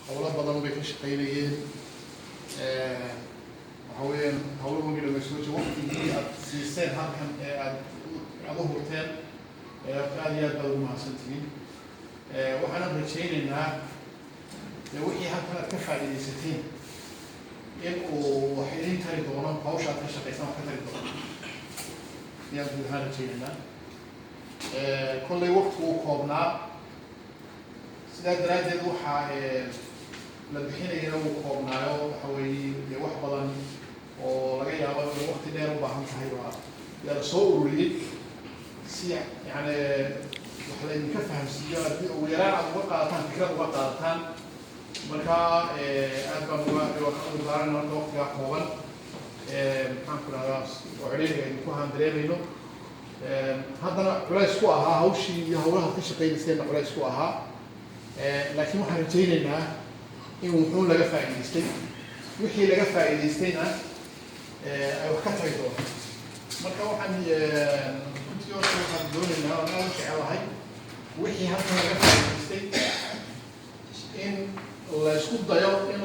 hawlo badan bay ka shaqeynayeen waxaweyaan hawlo weyn oo soo joogo waqtigii aad siiseen halkan ee aad u hurteen aad iyo aad baad ugu mahadsantihiin waxaan rajaynaynaa wixii halkan aad ka faa'iidaysateen in uu wax idin tari doono hawsha aad ka shaqaysan wax ka tari doono ayaan guud ahaan rajaynaynaa kollay waqtigu uu koobnaa sidaa daraaddeed waxaa la bixinayana uu koobnaayo waxa weeye wax badan oo laga yaabo inay waqti dheer u baahan tahay yaa la soo ururiyey si yani wax laydinka fahamsiiyo haddii ugu yaraan aad uga qaadataan fikrad uga qaadataan marka aad baan uga daaran marka waqtigaa kooban maxaan ku rahdaa oo celiga idinku haan dareemayno haddana culays ku ahaa hawshii iyo hawlaha ka shaqaynayseenna culays ku ahaa laakiin waxaan rajaynaynaa in wuxuun laga faa'iidaystay wixii laga faa'iidaystayna ay wax ka tari doonto marka waxaan runtii horta waxaan doonaynaa oo aan jecelahay wixii halkan laga faa'iidaystay in la isku dayo in